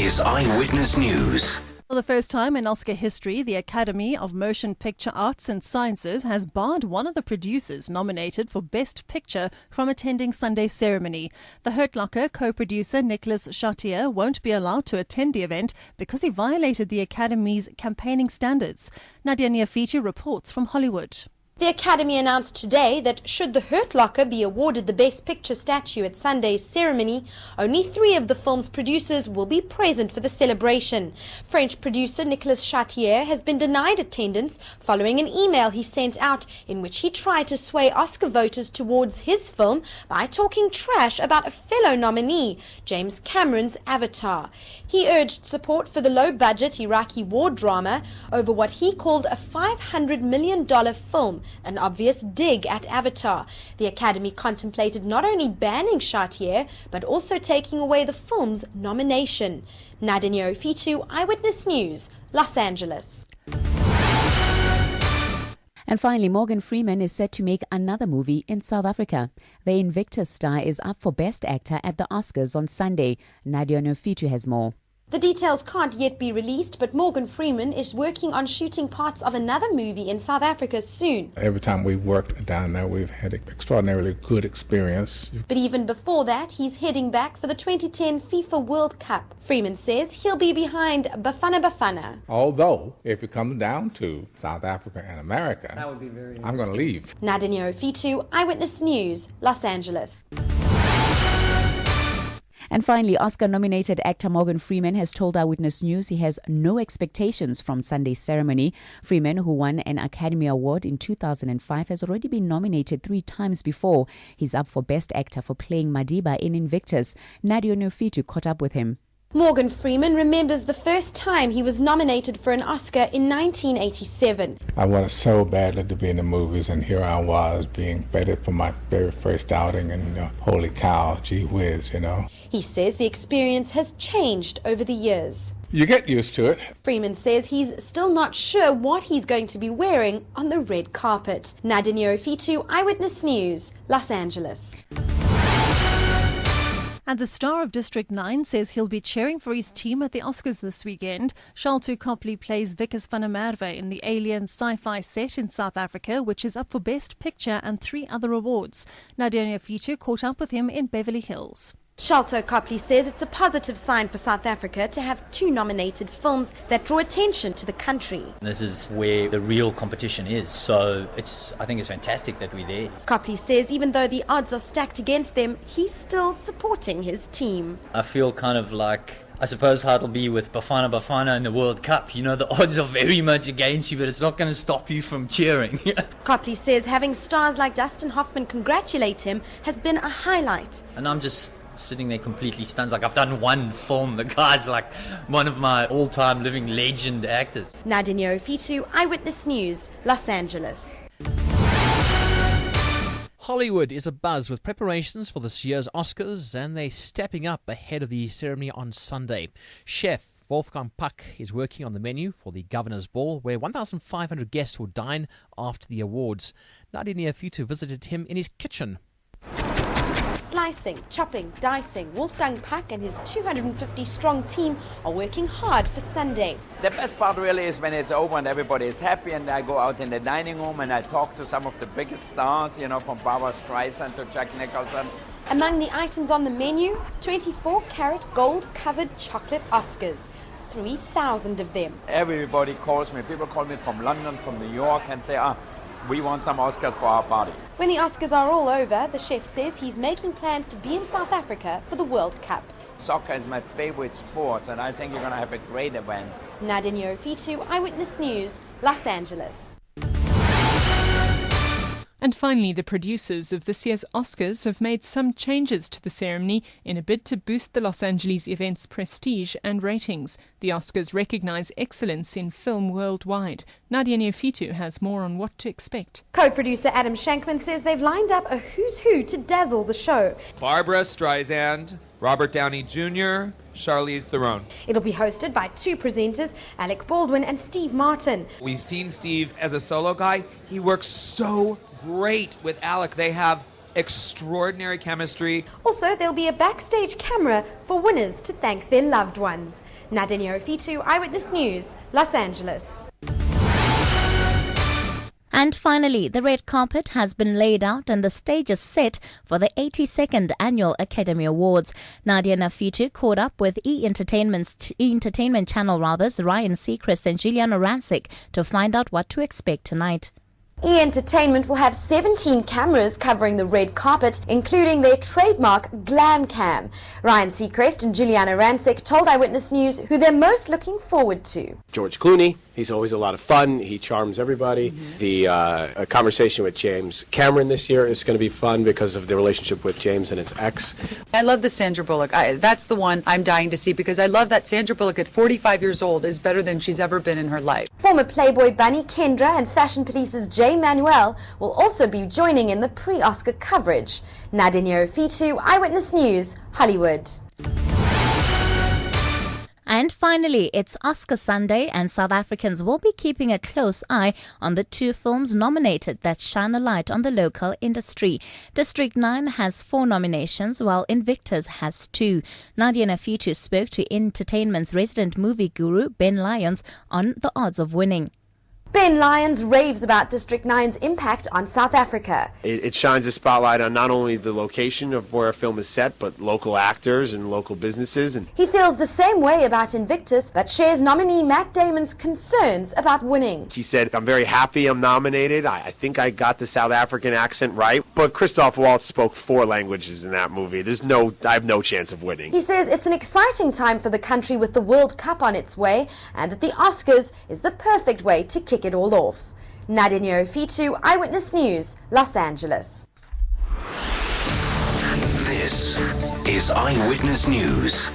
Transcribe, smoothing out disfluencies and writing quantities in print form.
is Eyewitness News. For the first time in Oscar history, the Academy of Motion Picture Arts and Sciences has barred one of the producers nominated for Best Picture from attending Sunday's ceremony. The Hurt Locker co-producer Nicholas Chartier won't be allowed to attend the event because he violated the Academy's campaigning standards. Nadia Neophytou reports from Hollywood. The Academy announced today that should The Hurt Locker be awarded the Best Picture statue at Sunday's ceremony, only 3 of the film's producers will be present for the celebration. French producer Nicholas Chartier has been denied attendance following an email he sent out in which he tried to sway Oscar voters towards his film by talking trash about a fellow nominee, James Cameron's Avatar. He urged support for the low-budget Iraqi war drama over what he called a $500 million film, an obvious dig at Avatar. The Academy contemplated not only banning Chartier, but also taking away the film's nomination. Nadia Neophytou, Eyewitness News, Los Angeles. And finally, Morgan Freeman is set to make another movie in South Africa. The Invictus star is up for Best Actor at the Oscars on Sunday. Nadia Neophytou has more. The details can't yet be released, but Morgan Freeman is working on shooting parts of another movie in South Africa soon. Every time we've worked down there, we've had an extraordinarily good experience. But even before that, he's heading back for the 2010 FIFA World Cup. Freeman says he'll be behind Bafana Bafana. Although, if it comes down to South Africa and America, that would be I'm going to leave. Nadia Neophytou, Eyewitness News, Los Angeles. And finally, Oscar-nominated actor Morgan Freeman has told Eyewitness News he has no expectations from Sunday's ceremony. Freeman, who won an Academy Award in 2005, has already been nominated 3 times before. He's up for Best Actor for playing Madiba in Invictus. Nadia Neophytou caught up with him. Morgan Freeman remembers the first time he was nominated for an Oscar in 1987. I wanted so badly to be in the movies, and here I was being feted for my very first outing, and holy cow, gee whiz, He says the experience has changed over the years. You get used to it. Freeman says he's still not sure what he's going to be wearing on the red carpet. Nadia Neophytou, Eyewitness News, Los Angeles. And the star of District 9 says he'll be cheering for his team at the Oscars this weekend. Shalto Copley plays Vickers van der Merwe in the Alien sci-fi set in South Africa, which is up for Best Picture and 3 other awards. Nadia Neophytou caught up with him in Beverly Hills. Shalto Copley says it's a positive sign for South Africa to have 2 nominated films that draw attention to the country. This is where the real competition is, so I think it's fantastic that we're there. Copley says even though the odds are stacked against them, he's still supporting his team. I feel kind of like, I suppose how it'll be with Bafana Bafana in the World Cup. The odds are very much against you, but it's not going to stop you from cheering. Copley says having stars like Dustin Hoffman congratulate him has been a highlight. And I'm just sitting there completely stunned. Like, I've done one film. The guy's like one of my all-time living legend actors. Nadia Neophytou, Eyewitness News, Los Angeles. Hollywood is abuzz with preparations for this year's Oscars, and they're stepping up ahead of the ceremony on Sunday. Chef Wolfgang Puck is working on the menu for the Governor's Ball, where 1,500 guests will dine after the awards. Nadia Neophytou visited him in his kitchen. Slicing, chopping, dicing, Wolfgang Puck and his 250-strong team are working hard for Sunday. The best part really is when it's over and everybody is happy, and I go out in the dining room and I talk to some of the biggest stars, from Barbra Streisand to Jack Nicholson. Among the items on the menu, 24-carat gold-covered chocolate Oscars. 3,000 of them. Everybody calls me. People call me from London, from New York, and say, we want some Oscars for our party. When the Oscars are all over, the chef says he's making plans to be in South Africa for the World Cup. Soccer is my favorite sport, and I think you're going to have a great event. Nadia Neophytou, Eyewitness News, Los Angeles. And finally, the producers of this year's Oscars have made some changes to the ceremony in a bid to boost the Los Angeles event's prestige and ratings. The Oscars recognise excellence in film worldwide. Nadia Neophytou has more on what to expect. Co-producer Adam Shankman says they've lined up a who's who to dazzle the show. Barbra Streisand, Robert Downey Jr., Charlize Theron. It'll be hosted by 2 presenters, Alec Baldwin and Steve Martin. We've seen Steve as a solo guy. He works so great with Alec. They have extraordinary chemistry. Also, there'll be a backstage camera for winners to thank their loved ones. Nadia Neophytou, Eyewitness News, Los Angeles. And finally, the red carpet has been laid out and the stage is set for the 82nd Annual Academy Awards. Nadia Neophytou caught up with Entertainment Channel Ryan Seacrest and Juliana Rancic to find out what to expect tonight. Entertainment will have 17 cameras covering the red carpet, including their trademark glam cam. Ryan Seacrest and Juliana Rancic told Eyewitness News who they're most looking forward to. George Clooney, he's always a lot of fun. He charms everybody. The conversation with James Cameron this year is going to be fun because of the relationship with James and his ex. I love the Sandra Bullock. That's the one I'm dying to see because I love that Sandra Bullock at 45 years old is better than she's ever been in her life. Former Playboy bunny Kendra and Fashion Police's Jay Manuel will also be joining in the pre-Oscar coverage. Nadia Neophytou, Eyewitness News, Hollywood. And finally, it's Oscar Sunday and South Africans will be keeping a close eye on the two films nominated that shine a light on the local industry. District 9 has 4 nominations while Invictus has 2. Nadia Neophytou spoke to Entertainment's resident movie guru Ben Lyons on the odds of winning. Ben Lyons raves about District 9's impact on South Africa. It shines a spotlight on not only the location of where a film is set, but local actors and local businesses. And he feels the same way about Invictus, but shares nominee Matt Damon's concerns about winning. He said, I'm very happy I'm nominated. I think I got the South African accent right. But Christoph Waltz spoke 4 languages in that movie. I have no chance of winning. He says it's an exciting time for the country with the World Cup on its way, and that the Oscars is the perfect way to kick it all off. Nadia Neophytou, Eyewitness News, Los Angeles. This is Eyewitness News.